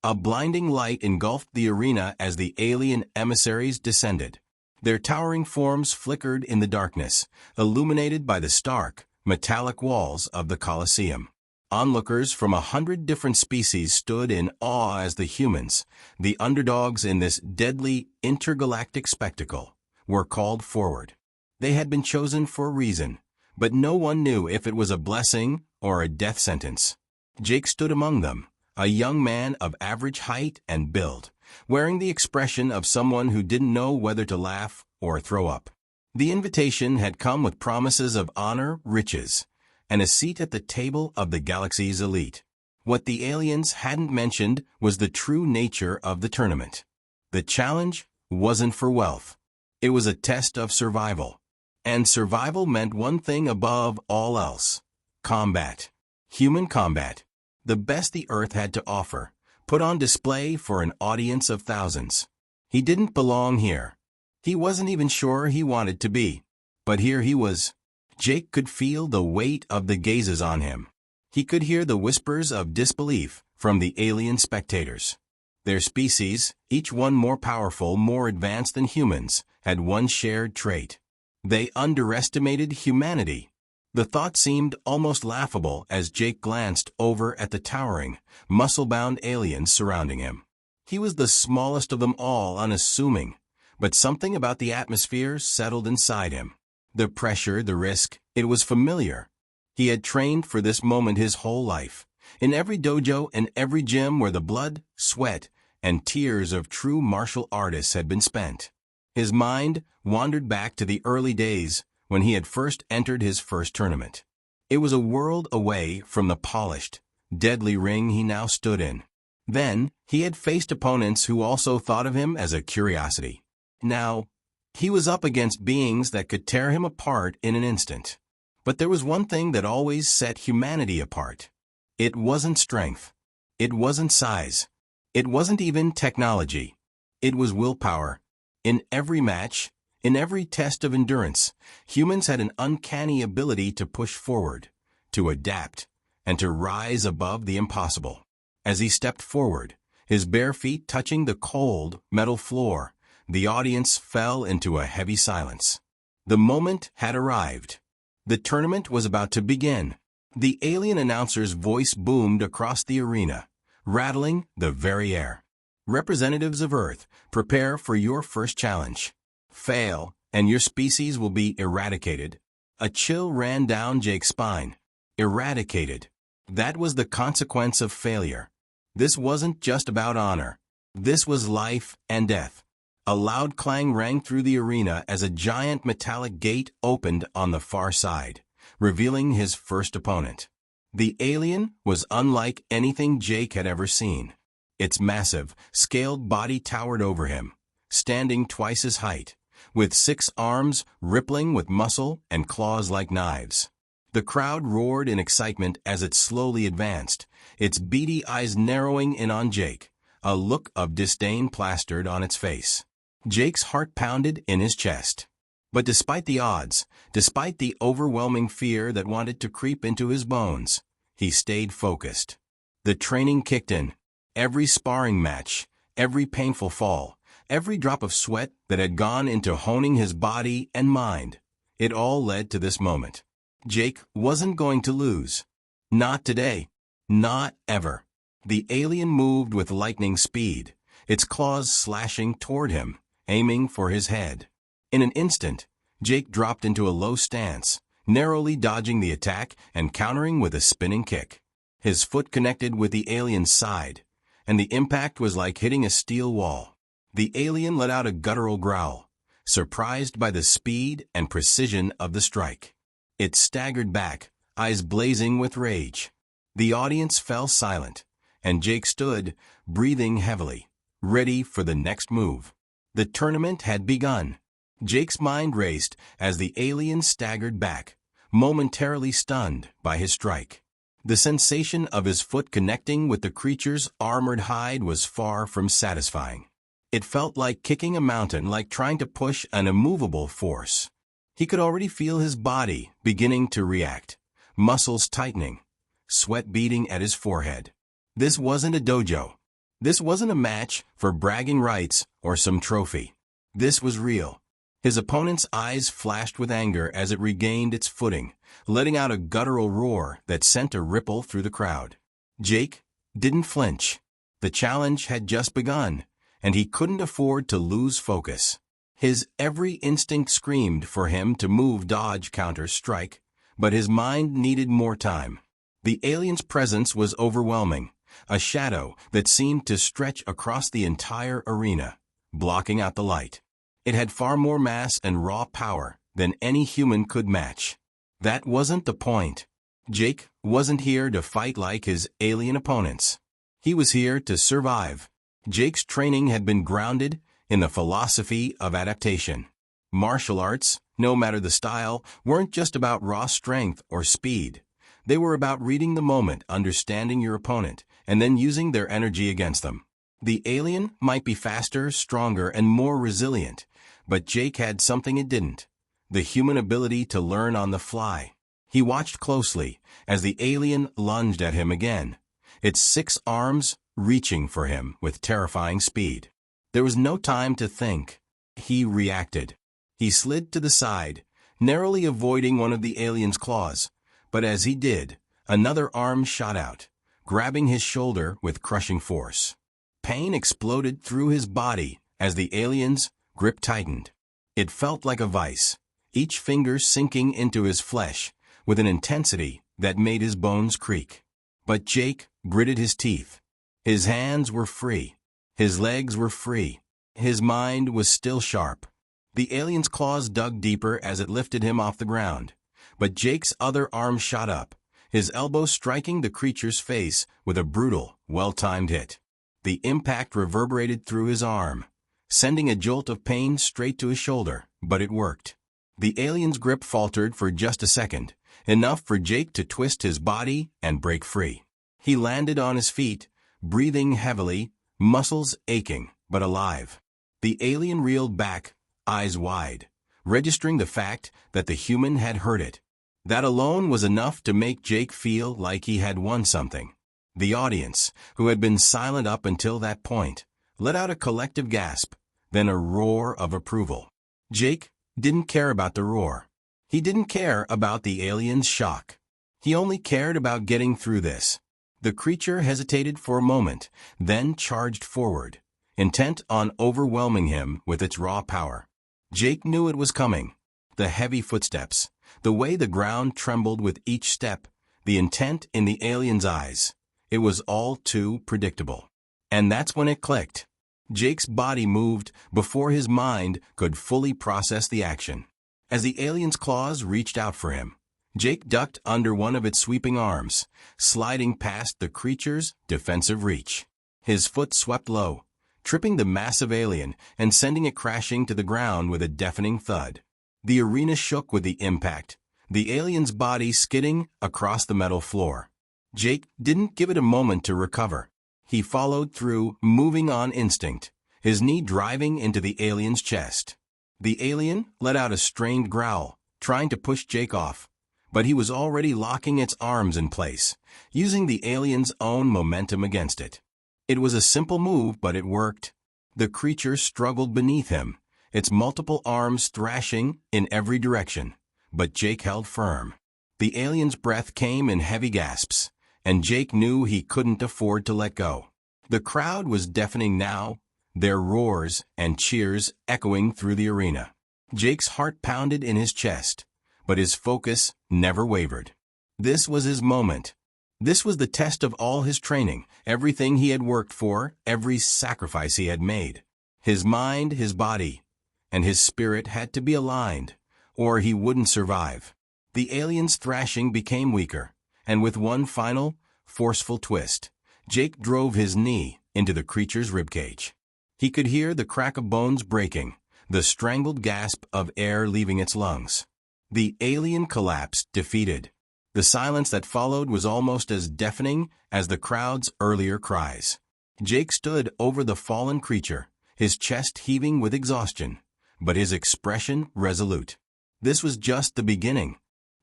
A blinding light engulfed the arena as the alien emissaries descended. Their towering forms flickered in the darkness, illuminated by the stark, metallic walls of the Colosseum. Onlookers from 100 different species stood in awe as the humans, the underdogs in this deadly intergalactic spectacle, were called forward. They had been chosen for a reason, but no one knew if it was a blessing or a death sentence. Jake stood among them, a young man of average height and build, wearing the expression of someone who didn't know whether to laugh or throw up. The invitation had come with promises of honor, riches, and a seat at the table of the galaxy's elite. What the aliens hadn't mentioned was the true nature of the tournament. The challenge wasn't for wealth. It was a test of survival. And survival meant one thing above all else: combat. Human combat. The best the Earth had to offer, put on display for an audience of thousands. He didn't belong here. He wasn't even sure he wanted to be. But here he was. Jake could feel the weight of the gazes on him. He could hear the whispers of disbelief from the alien spectators. Their species, each one more powerful, more advanced than humans, had one shared trait. They underestimated humanity. The thought seemed almost laughable as Jake glanced over at the towering, muscle-bound aliens surrounding him. He was the smallest of them all, unassuming, but something about the atmosphere settled inside him. The pressure, the risk, it was familiar. He had trained for this moment his whole life, in every dojo and every gym where the blood, sweat, and tears of true martial artists had been spent. His mind wandered back to the early days when he had first entered his first tournament. It was a world away from the polished, deadly ring he now stood in. Then, he had faced opponents who also thought of him as a curiosity. Now, he was up against beings that could tear him apart in an instant. But there was one thing that always set humanity apart. It wasn't strength. It wasn't size. It wasn't even technology. It was willpower. In every match, in every test of endurance, humans had an uncanny ability to push forward, to adapt, and to rise above the impossible. As he stepped forward, his bare feet touching the cold, metal floor, the audience fell into a heavy silence. The moment had arrived. The tournament was about to begin. The alien announcer's voice boomed across the arena, rattling the very air. Representatives of Earth, prepare for your first challenge. Fail, and your species will be eradicated. A chill ran down Jake's spine. Eradicated. That was the consequence of failure. This wasn't just about honor. This was life and death. A loud clang rang through the arena as a giant metallic gate opened on the far side, revealing his first opponent. The alien was unlike anything Jake had ever seen. Its massive, scaled body towered over him, standing twice his height, with 6 arms rippling with muscle and claws like knives. The crowd roared in excitement as it slowly advanced, its beady eyes narrowing in on Jake, a look of disdain plastered on its face. Jake's heart pounded in his chest. But despite the odds, despite the overwhelming fear that wanted to creep into his bones, he stayed focused. The training kicked in. Every sparring match, every painful fall, every drop of sweat that had gone into honing his body and mind, it all led to this moment. Jake wasn't going to lose. Not today. Not ever. The alien moved with lightning speed, its claws slashing toward him, aiming for his head. In an instant, Jake dropped into a low stance, narrowly dodging the attack and countering with a spinning kick. His foot connected with the alien's side, and the impact was like hitting a steel wall. The alien let out a guttural growl, surprised by the speed and precision of the strike. It staggered back, eyes blazing with rage. The audience fell silent, and Jake stood, breathing heavily, ready for the next move. The tournament had begun. Jake's mind raced as the alien staggered back, momentarily stunned by his strike. The sensation of his foot connecting with the creature's armored hide was far from satisfying. It felt like kicking a mountain, like trying to push an immovable force. He could already feel his body beginning to react, muscles tightening, sweat beading at his forehead. This wasn't a dojo. This wasn't a match for bragging rights or some trophy. This was real. His opponent's eyes flashed with anger as it regained its footing, letting out a guttural roar that sent a ripple through the crowd. Jake didn't flinch. The challenge had just begun, and he couldn't afford to lose focus. His every instinct screamed for him to move, dodge, counter, strike, but his mind needed more time. The alien's presence was overwhelming, a shadow that seemed to stretch across the entire arena, blocking out the light. It had far more mass and raw power than any human could match. That wasn't the point. Jake wasn't here to fight like his alien opponents. He was here to survive. Jake's training had been grounded in the philosophy of adaptation. Martial arts, no matter the style, weren't just about raw strength or speed. They were about reading the moment, understanding your opponent, and then using their energy against them. The alien might be faster, stronger, and more resilient, but Jake had something it didn't: the human ability to learn on the fly. He watched closely as the alien lunged at him again, its 6 arms reaching for him with terrifying speed. There was no time to think. He reacted. He slid to the side, narrowly avoiding one of the alien's claws, but as he did, another arm shot out, grabbing his shoulder with crushing force. Pain exploded through his body as the alien's grip tightened. It felt like a vice, each finger sinking into his flesh with an intensity that made his bones creak. But Jake gritted his teeth. His hands were free. His legs were free. His mind was still sharp. The alien's claws dug deeper as it lifted him off the ground, but Jake's other arm shot up, his elbow striking the creature's face with a brutal, well-timed hit. The impact reverberated through his arm, sending a jolt of pain straight to his shoulder, but it worked. The alien's grip faltered for just a second, enough for Jake to twist his body and break free. He landed on his feet, breathing heavily, muscles aching, but alive. The alien reeled back, eyes wide, registering the fact that the human had heard it. That alone was enough to make Jake feel like he had won something. The audience, who had been silent up until that point, let out a collective gasp, then a roar of approval. Jake didn't care about the roar. He didn't care about the alien's shock. He only cared about getting through this. The creature hesitated for a moment, then charged forward, intent on overwhelming him with its raw power. Jake knew it was coming. The heavy footsteps, the way the ground trembled with each step, the intent in the alien's eyes. It was all too predictable. And that's when it clicked. Jake's body moved before his mind could fully process the action. As the alien's claws reached out for him, Jake ducked under one of its sweeping arms, sliding past the creature's defensive reach. His foot swept low, tripping the massive alien and sending it crashing to the ground with a deafening thud. The arena shook with the impact, the alien's body skidding across the metal floor. Jake didn't give it a moment to recover. He followed through, moving on instinct, his knee driving into the alien's chest. The alien let out a strained growl, trying to push Jake off, but he was already locking its arms in place, using the alien's own momentum against it. It was a simple move, but it worked. The creature struggled beneath him, its multiple arms thrashing in every direction, but Jake held firm. The alien's breath came in heavy gasps, and Jake knew he couldn't afford to let go. The crowd was deafening now, their roars and cheers echoing through the arena. Jake's heart pounded in his chest, but his focus never wavered. This was his moment. This was the test of all his training, everything he had worked for, every sacrifice he had made. His mind, his body, and his spirit had to be aligned, or he wouldn't survive. The alien's thrashing became weaker, and with one final, forceful twist, Jake drove his knee into the creature's ribcage. He could hear the crack of bones breaking, the strangled gasp of air leaving its lungs. The alien collapsed, defeated. The silence that followed was almost as deafening as the crowd's earlier cries. Jake stood over the fallen creature, his chest heaving with exhaustion, but his expression resolute. This was just the beginning.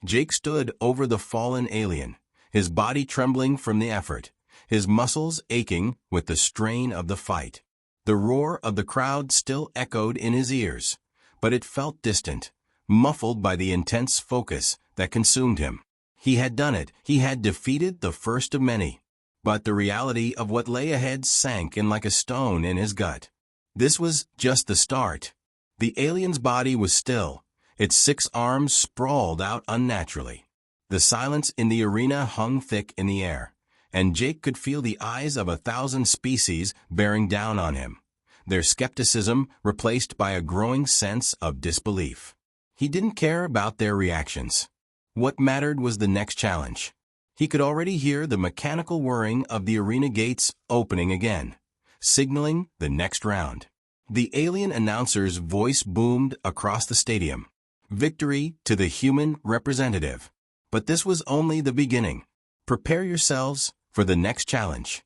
Jake stood over the fallen alien, his body trembling from the effort, his muscles aching with the strain of the fight. The roar of the crowd still echoed in his ears, but it felt distant, muffled by the intense focus that consumed him. He had done it. He had defeated the first of many. But the reality of what lay ahead sank in like a stone in his gut. This was just the start. The alien's body was still, its 6 arms sprawled out unnaturally. The silence in the arena hung thick in the air, and Jake could feel the eyes of 1,000 species bearing down on him, their skepticism replaced by a growing sense of disbelief. He didn't care about their reactions. What mattered was the next challenge. He could already hear the mechanical whirring of the arena gates opening again, signaling the next round. The alien announcer's voice boomed across the stadium. Victory to the human representative. But this was only the beginning. Prepare yourselves for the next challenge.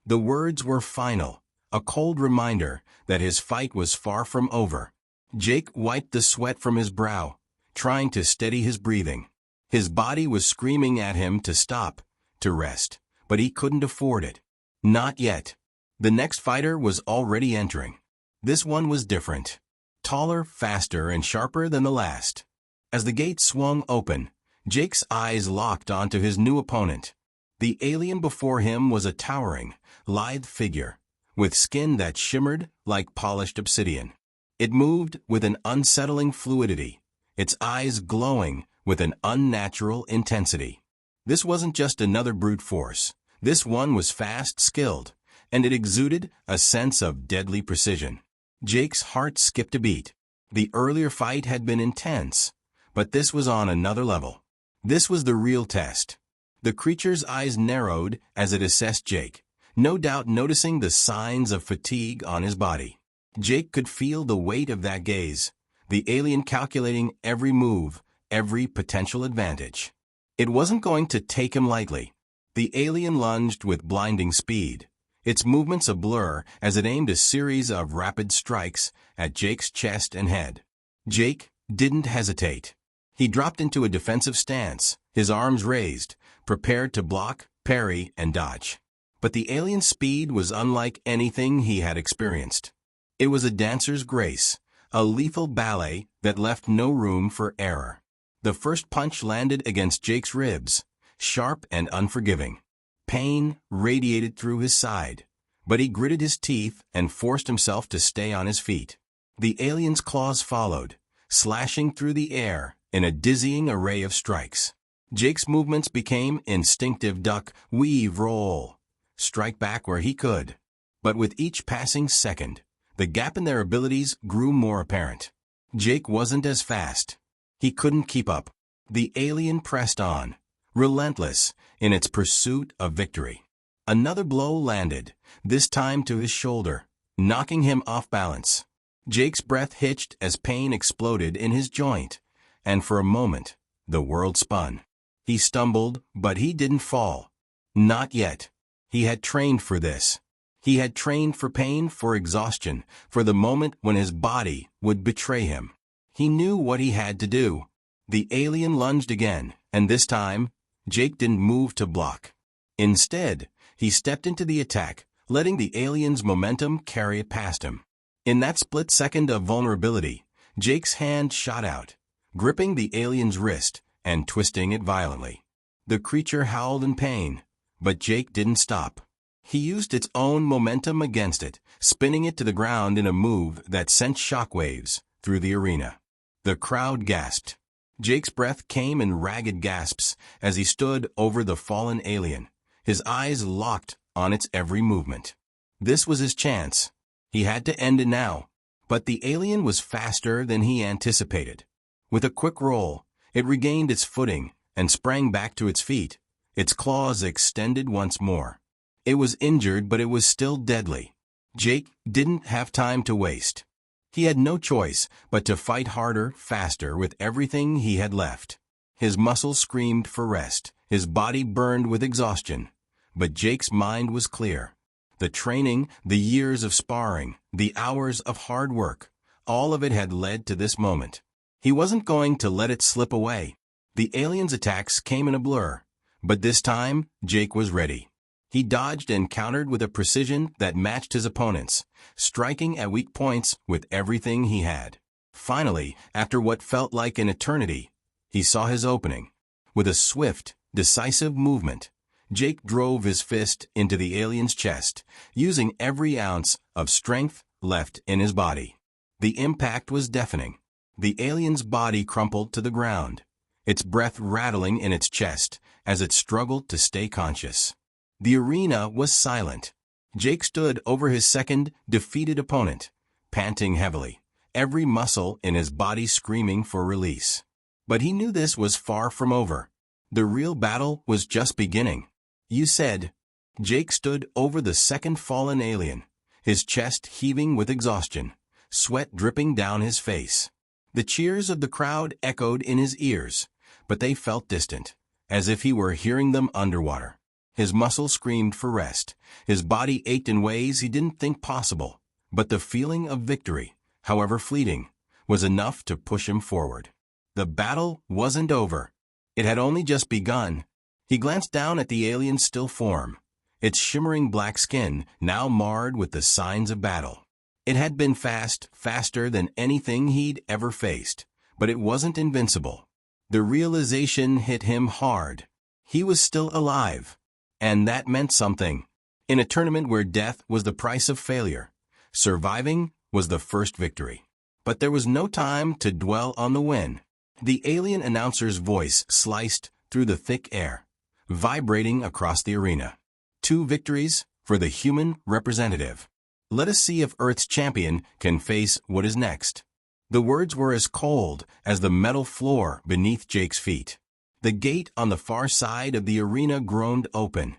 The words were final, a cold reminder that his fight was far from over. Jake wiped the sweat from his brow, trying to steady his breathing. His body was screaming at him to stop, to rest, but he couldn't afford it. Not yet. The next fighter was already entering. This one was different. Taller, faster, and sharper than the last. As the gate swung open, Jake's eyes locked onto his new opponent. The alien before him was a towering, lithe figure, with skin that shimmered like polished obsidian. It moved with an unsettling fluidity, its eyes glowing with an unnatural intensity. This wasn't just another brute force. This one was fast, skilled, and it exuded a sense of deadly precision. Jake's heart skipped a beat. The earlier fight had been intense, but this was on another level. This was the real test. The creature's eyes narrowed as it assessed Jake, no doubt noticing the signs of fatigue on his body. Jake could feel the weight of that gaze, the alien calculating every move, every potential advantage. It wasn't going to take him lightly. The alien lunged with blinding speed, its movements a blur as it aimed a series of rapid strikes at Jake's chest and head. Jake didn't hesitate. He dropped into a defensive stance, his arms raised, prepared to block, parry, and dodge. But the alien's speed was unlike anything he had experienced. It was a dancer's grace, a lethal ballet that left no room for error. The first punch landed against Jake's ribs, sharp and unforgiving. Pain radiated through his side, but he gritted his teeth and forced himself to stay on his feet. The alien's claws followed, slashing through the air in a dizzying array of strikes. Jake's movements became instinctive duck, weave, roll, strike back where he could. But with each passing second, the gap in their abilities grew more apparent. Jake wasn't as fast. He couldn't keep up. The alien pressed on, relentless in its pursuit of victory. Another blow landed, this time to his shoulder, knocking him off balance. Jake's breath hitched as pain exploded in his joint, and for a moment, the world spun. He stumbled, but he didn't fall. Not yet. He had trained for this. He had trained for pain, for exhaustion, for the moment when his body would betray him. He knew what he had to do. The alien lunged again, and this time, Jake didn't move to block. Instead, he stepped into the attack, letting the alien's momentum carry it past him. In that split second of vulnerability, Jake's hand shot out, gripping the alien's wrist and twisting it violently. The creature howled in pain, but Jake didn't stop. He used its own momentum against it, spinning it to the ground in a move that sent shockwaves through the arena. The crowd gasped. Jake's breath came in ragged gasps as he stood over the fallen alien, his eyes locked on its every movement. This was his chance. He had to end it now. But the alien was faster than he anticipated. With a quick roll, it regained its footing and sprang back to its feet, its claws extended once more. It was injured, but it was still deadly. Jake didn't have time to waste. He had no choice but to fight harder, faster, with everything he had left. His muscles screamed for rest, his body burned with exhaustion. But Jake's mind was clear. The training, the years of sparring, the hours of hard work, all of it had led to this moment. He wasn't going to let it slip away. The alien's attacks came in a blur, but this time, Jake was ready. He dodged and countered with a precision that matched his opponent's, striking at weak points with everything he had. Finally, after what felt like an eternity, he saw his opening. With a swift, decisive movement, Jake drove his fist into the alien's chest, using every ounce of strength left in his body. The impact was deafening. The alien's body crumpled to the ground, its breath rattling in its chest as it struggled to stay conscious. The arena was silent. Jake stood over his second, defeated opponent, panting heavily, every muscle in his body screaming for release. But he knew this was far from over. The real battle was just beginning. "You said." Jake stood over the second fallen alien, his chest heaving with exhaustion, sweat dripping down his face. The cheers of the crowd echoed in his ears, but they felt distant, as if he were hearing them underwater. His muscles screamed for rest. His body ached in ways he didn't think possible, but the feeling of victory, however fleeting, was enough to push him forward. The battle wasn't over. It had only just begun. He glanced down at the alien's still form, its shimmering black skin now marred with the signs of battle. It had been faster than anything he'd ever faced, but it wasn't invincible. The realization hit him hard. He was still alive, and that meant something. In a tournament where death was the price of failure, surviving was the first victory. But there was no time to dwell on the win. The alien announcer's voice sliced through the thick air, vibrating across the arena. 2 victories for the human representative. Let us see if Earth's champion can face what is next. The words were as cold as the metal floor beneath Jake's feet. The gate on the far side of the arena groaned open,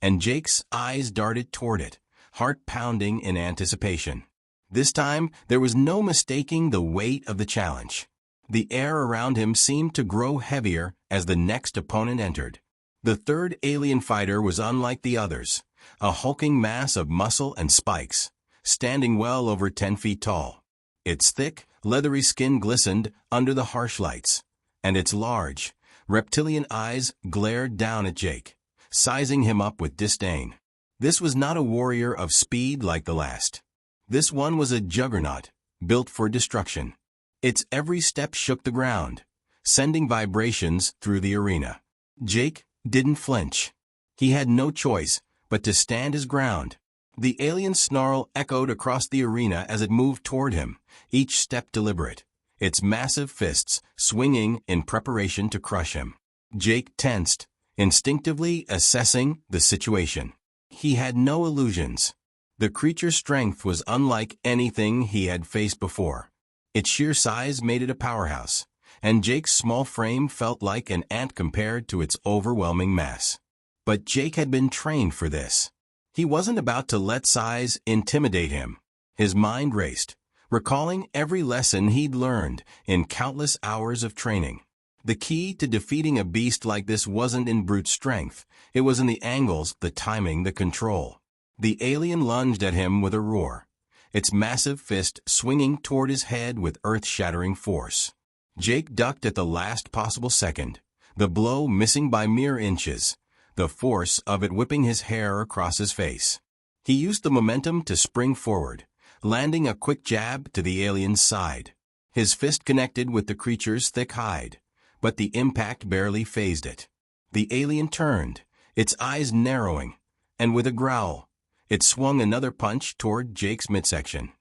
and Jake's eyes darted toward it, heart pounding in anticipation. This time, there was no mistaking the weight of the challenge. The air around him seemed to grow heavier as the next opponent entered. The third alien fighter was unlike the others, a hulking mass of muscle and spikes, standing well over 10 feet tall. Its thick, leathery skin glistened under the harsh lights, and its large, reptilian eyes glared down at Jake, sizing him up with disdain. This was not a warrior of speed like the last. This one was a juggernaut, built for destruction. Its every step shook the ground, sending vibrations through the arena. Jake didn't flinch. He had no choice but to stand his ground. The alien's snarl echoed across the arena as it moved toward him, each step deliberate, its massive fists swinging in preparation to crush him. Jake tensed, instinctively assessing the situation. He had no illusions. The creature's strength was unlike anything he had faced before. Its sheer size made it a powerhouse, and Jake's small frame felt like an ant compared to its overwhelming mass. But Jake had been trained for this. He wasn't about to let size intimidate him. His mind raced, recalling every lesson he'd learned in countless hours of training. The key to defeating a beast like this wasn't in brute strength. It was in the angles, the timing, the control. The alien lunged at him with a roar, its massive fist swinging toward his head with earth-shattering force. Jake ducked at the last possible second, the blow missing by mere inches, the force of it whipping his hair across his face. He used the momentum to spring forward, landing a quick jab to the alien's side. His fist connected with the creature's thick hide, but the impact barely fazed it. The alien turned, its eyes narrowing, and with a growl, it swung another punch toward Jake's midsection.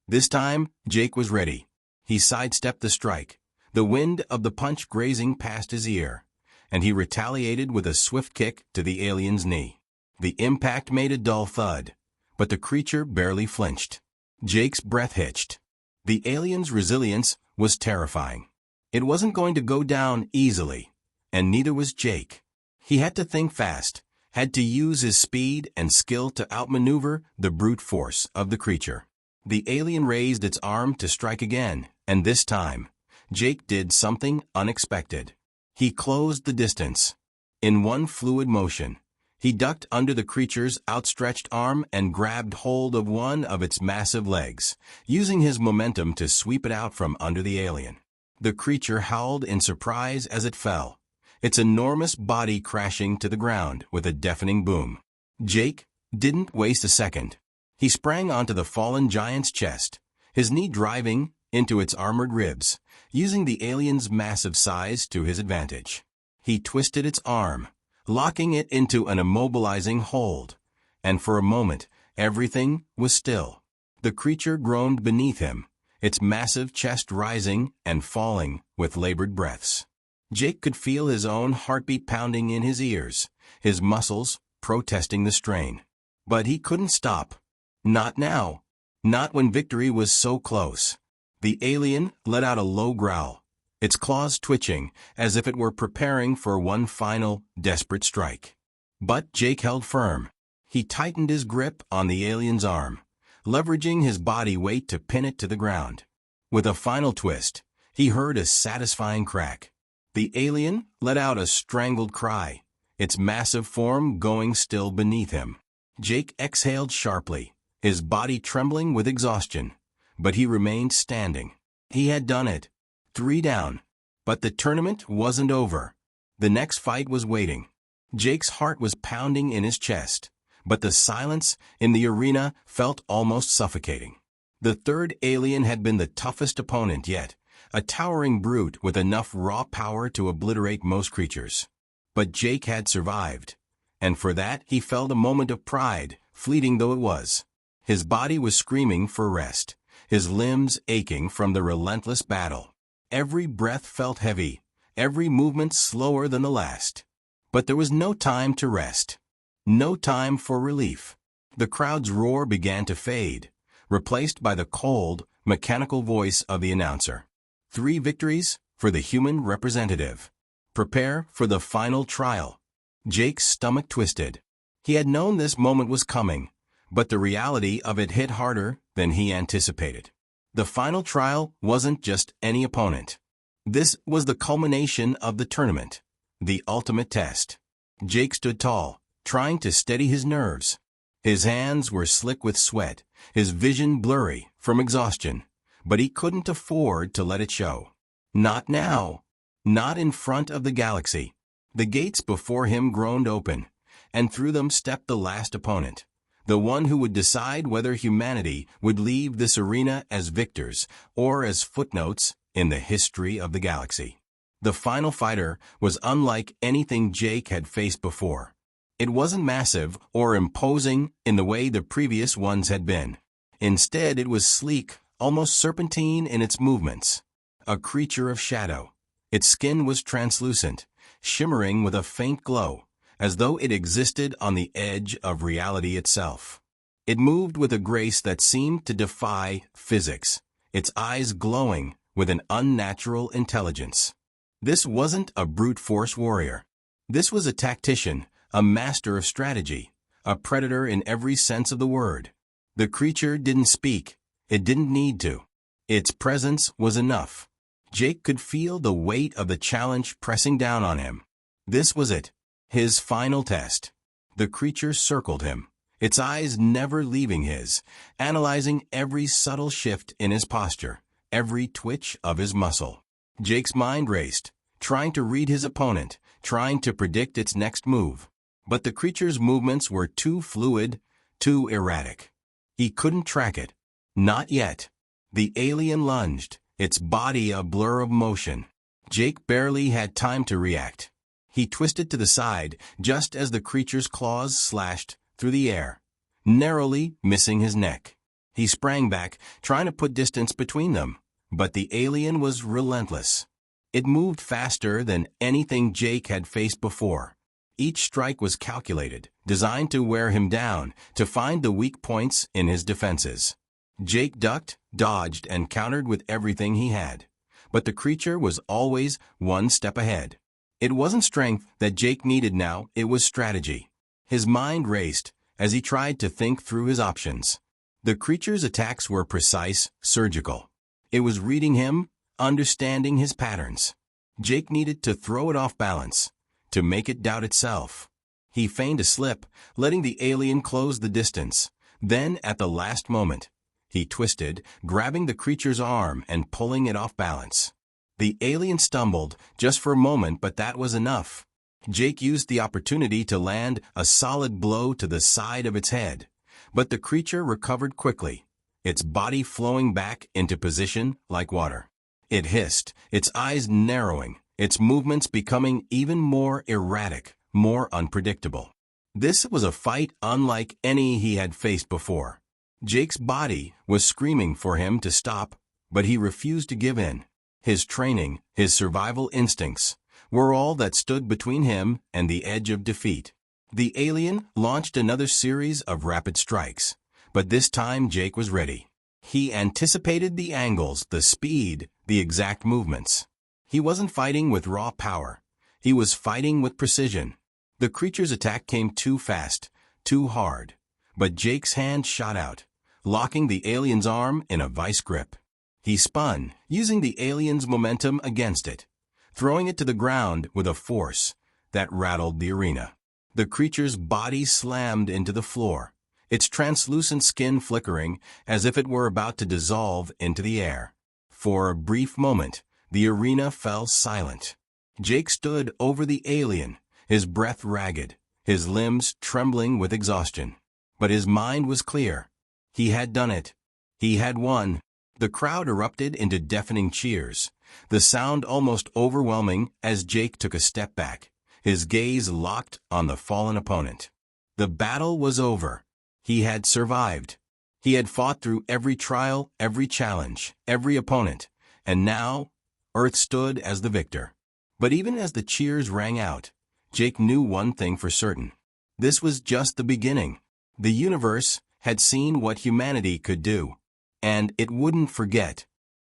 This time, Jake was ready. He sidestepped the strike, the wind of the punch grazing past his ear, and he retaliated with a swift kick to the alien's knee. The impact made a dull thud, but the creature barely flinched. Jake's breath hitched. The alien's resilience was terrifying. It wasn't going to go down easily, and neither was Jake. He had to think fast, had to use his speed and skill to outmaneuver the brute force of the creature. The alien raised its arm to strike again, and this time, Jake did something unexpected. He closed the distance. In one fluid motion, he ducked under the creature's outstretched arm and grabbed hold of one of its massive legs, using his momentum to sweep it out from under the alien. The creature howled in surprise as it fell, its enormous body crashing to the ground with a deafening boom. Jake didn't waste a second. He sprang onto the fallen giant's chest, his knee driving into its armored ribs, using the alien's massive size to his advantage. He twisted its arm, locking it into an immobilizing hold, and for a moment, everything was still. The creature groaned beneath him, its massive chest rising and falling with labored breaths. Jake could feel his own heartbeat pounding in his ears, his muscles protesting the strain. But he couldn't stop. Not now. Not when victory was so close. The alien let out a low growl, its claws twitching as if it were preparing for one final, desperate strike. But Jake held firm. He tightened his grip on the alien's arm, leveraging his body weight to pin it to the ground. With a final twist, he heard a satisfying crack. The alien let out a strangled cry, its massive form going still beneath him. Jake exhaled sharply, his body trembling with exhaustion, but he remained standing. He had done it. 3 down. But the tournament wasn't over. The next fight was waiting. Jake's heart was pounding in his chest, but the silence in the arena felt almost suffocating. The third alien had been the toughest opponent yet, a towering brute with enough raw power to obliterate most creatures. But Jake had survived, and for that he felt a moment of pride, fleeting though it was. His body was screaming for rest, his limbs aching from the relentless battle. Every breath felt heavy, every movement slower than the last. But there was no time to rest. No time for relief. The crowd's roar began to fade, replaced by the cold, mechanical voice of the announcer. 3 victories for the human representative. Prepare for the final trial. Jake's stomach twisted. He had known this moment was coming, but the reality of it hit harder than he anticipated. The final trial wasn't just any opponent. This was the culmination of the tournament, the ultimate test. Jake stood tall, trying to steady his nerves. His hands were slick with sweat, his vision blurry from exhaustion, but he couldn't afford to let it show. Not now. Not in front of the galaxy. The gates before him groaned open, and through them stepped the last opponent, the one who would decide whether humanity would leave this arena as victors or as footnotes in the history of the galaxy. The final fighter was unlike anything Jake had faced before. It wasn't massive or imposing in the way the previous ones had been. Instead, it was sleek, almost serpentine in its movements. A creature of shadow. Its skin was translucent, shimmering with a faint glow, as though it existed on the edge of reality itself. It moved with a grace that seemed to defy physics, its eyes glowing with an unnatural intelligence. This wasn't a brute force warrior. This was a tactician, a master of strategy, a predator in every sense of the word. The creature didn't speak. It didn't need to. Its presence was enough. Jake could feel the weight of the challenge pressing down on him. This was it, his final test. The creature circled him, its eyes never leaving his, analyzing every subtle shift in his posture, every twitch of his muscle. Jake's mind raced, trying to read his opponent, trying to predict its next move. But the creature's movements were too fluid, too erratic. He couldn't track it. Not yet. The alien lunged, its body a blur of motion. Jake barely had time to react. He twisted to the side just as the creature's claws slashed through the air, narrowly missing his neck. He sprang back, trying to put distance between them, but the alien was relentless. It moved faster than anything Jake had faced before. Each strike was calculated, designed to wear him down, to find the weak points in his defenses. Jake ducked, dodged, and countered with everything he had. But the creature was always one step ahead. It wasn't strength that Jake needed now, it was strategy. His mind raced as he tried to think through his options. The creature's attacks were precise, surgical. It was reading him, understanding his patterns. Jake needed to throw it off balance, to make it doubt itself. He feigned a slip, letting the alien close the distance. Then, at the last moment, he twisted, grabbing the creature's arm and pulling it off balance. The alien stumbled, just for a moment, but that was enough. Jake used the opportunity to land a solid blow to the side of its head, but the creature recovered quickly, its body flowing back into position like water. It hissed, its eyes narrowing, its movements becoming even more erratic, more unpredictable. This was a fight unlike any he had faced before. Jake's body was screaming for him to stop, but he refused to give in. His training, his survival instincts, were all that stood between him and the edge of defeat. The alien launched another series of rapid strikes, but this time Jake was ready. He anticipated the angles, the speed, the exact movements. He wasn't fighting with raw power. He was fighting with precision. The creature's attack came too fast, too hard, but Jake's hand shot out, locking the alien's arm in a vice grip. He spun, using the alien's momentum against it, throwing it to the ground with a force that rattled the arena. The creature's body slammed into the floor, its translucent skin flickering as if it were about to dissolve into the air. For a brief moment, the arena fell silent. Jake stood over the alien, his breath ragged, his limbs trembling with exhaustion. But his mind was clear. He had done it. He had won. The crowd erupted into deafening cheers, the sound almost overwhelming as Jake took a step back, his gaze locked on the fallen opponent. The battle was over. He had survived. He had fought through every trial, every challenge, every opponent, and now Earth stood as the victor. But even as the cheers rang out, Jake knew one thing for certain. This was just the beginning. The universe had seen what humanity could do, and it wouldn't forget.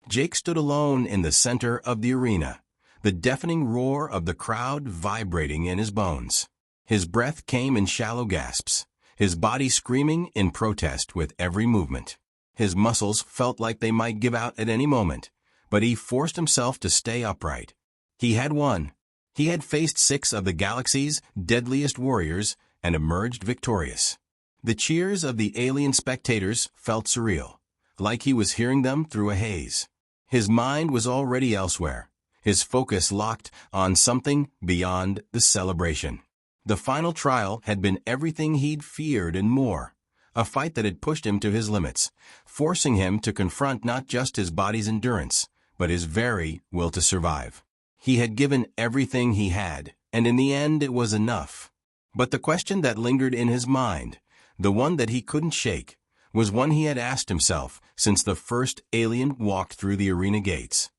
Jake stood alone in the center of the arena, the deafening roar of the crowd vibrating in his bones. His breath came in shallow gasps, his body screaming in protest with every movement. His muscles felt like they might give out at any moment, but he forced himself to stay upright. He had won. He had faced 6 of the galaxy's deadliest warriors and emerged victorious. The cheers of the alien spectators felt surreal, like he was hearing them through a haze. His mind was already elsewhere, his focus locked on something beyond the celebration. The final trial had been everything he'd feared and more, a fight that had pushed him to his limits, forcing him to confront not just his body's endurance, but his very will to survive. He had given everything he had, and in the end it was enough. But the question that lingered in his mind, the one that he couldn't shake, was one he had asked himself since the first alien walked through the arena gates.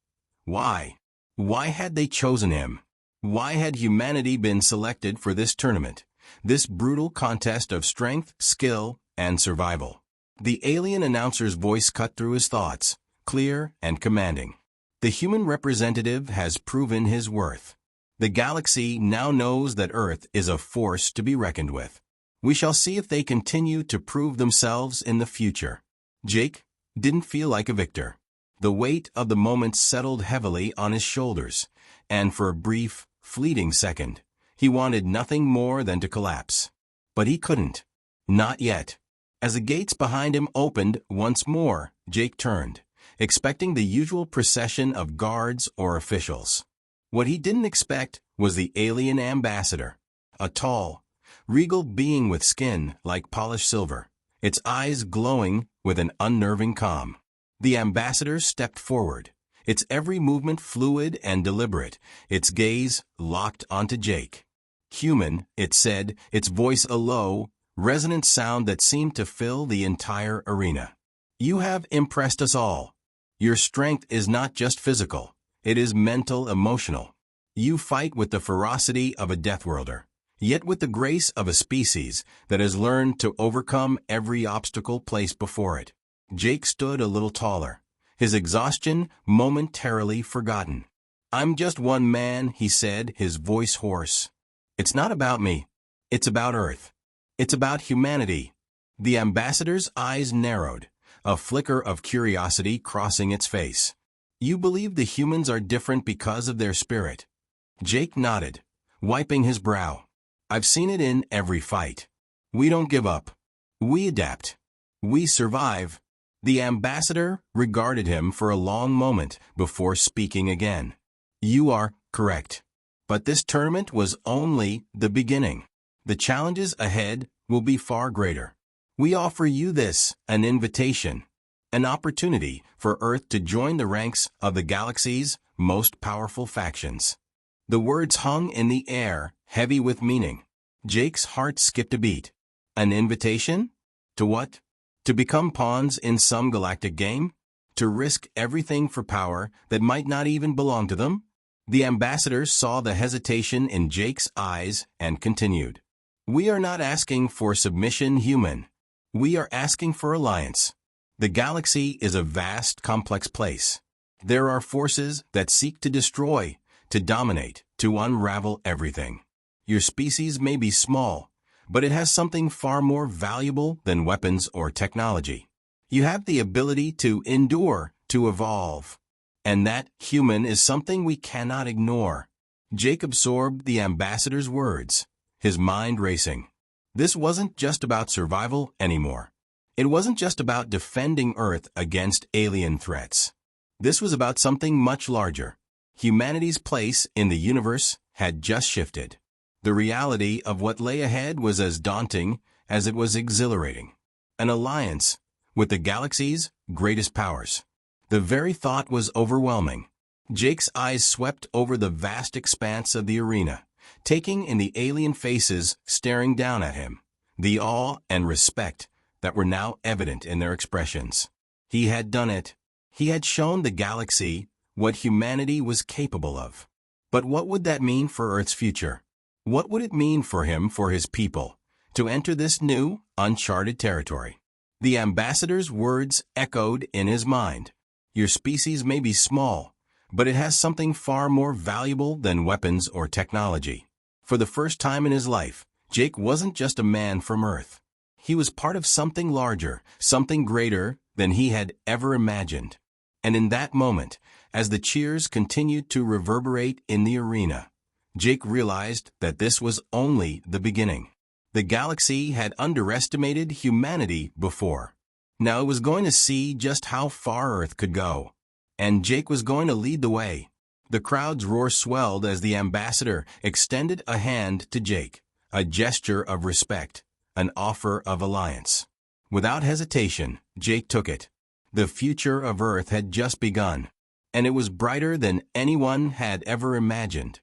Why? Why had they chosen him? Why had humanity been selected for this tournament, this brutal contest of strength, skill, and survival? The alien announcer's voice cut through his thoughts, clear and commanding. The human representative has proven his worth. The galaxy now knows that Earth is a force to be reckoned with. We shall see if they continue to prove themselves in the future. Jake didn't feel like a victor. The weight of the moment settled heavily on his shoulders, and for a brief, fleeting second, he wanted nothing more than to collapse. But he couldn't. Not yet. As the gates behind him opened once more, Jake turned, expecting the usual procession of guards or officials. What he didn't expect was the alien ambassador, a tall, regal being with skin like polished silver, its eyes glowing with an unnerving calm. The ambassador stepped forward, its every movement fluid and deliberate, its gaze locked onto Jake. Human, it said, its voice a low, resonant sound that seemed to fill the entire arena. You have impressed us all. Your strength is not just physical, it is mental, emotional. You fight with the ferocity of a deathworlder, yet with the grace of a species that has learned to overcome every obstacle placed before it. Jake stood a little taller, his exhaustion momentarily forgotten. I'm just one man, he said, his voice hoarse. It's not about me. It's about Earth. It's about humanity. The ambassador's eyes narrowed, a flicker of curiosity crossing its face. You believe the humans are different because of their spirit? Jake nodded, wiping his brow. I've seen it in every fight. We don't give up. We adapt. We survive. The ambassador regarded him for a long moment before speaking again. You are correct. But this tournament was only the beginning. The challenges ahead will be far greater. We offer you this, an invitation, an opportunity for Earth to join the ranks of the galaxy's most powerful factions. The words hung in the air, heavy with meaning. Jake's heart skipped a beat. An invitation? To what? To become pawns in some galactic game? To risk everything for power that might not even belong to them? The ambassador saw the hesitation in Jake's eyes and continued. We are not asking for submission, human. We are asking for alliance. The galaxy is a vast, complex place. There are forces that seek to destroy, to dominate, to unravel everything. Your species may be small, but it has something far more valuable than weapons or technology. You have the ability to endure, to evolve. And that, human, is something we cannot ignore. Jake absorbed the ambassador's words, his mind racing. This wasn't just about survival anymore. It wasn't just about defending Earth against alien threats. This was about something much larger. Humanity's place in the universe had just shifted. The reality of what lay ahead was as daunting as it was exhilarating. An alliance with the galaxy's greatest powers. The very thought was overwhelming. Jake's eyes swept over the vast expanse of the arena, taking in the alien faces staring down at him, the awe and respect that were now evident in their expressions. He had done it. He had shown the galaxy what humanity was capable of. But what would that mean for Earth's future? What would it mean for him, for his people, to enter this new, uncharted territory? The ambassador's words echoed in his mind. Your species may be small, but it has something far more valuable than weapons or technology. For the first time in his life, Jake wasn't just a man from Earth. He was part of something larger, something greater than he had ever imagined. And in that moment, as the cheers continued to reverberate in the arena, Jake realized that this was only the beginning. The galaxy had underestimated humanity before. Now it was going to see just how far Earth could go. And Jake was going to lead the way. The crowd's roar swelled as the ambassador extended a hand to Jake, a gesture of respect, an offer of alliance. Without hesitation, Jake took it. The future of Earth had just begun, and it was brighter than anyone had ever imagined.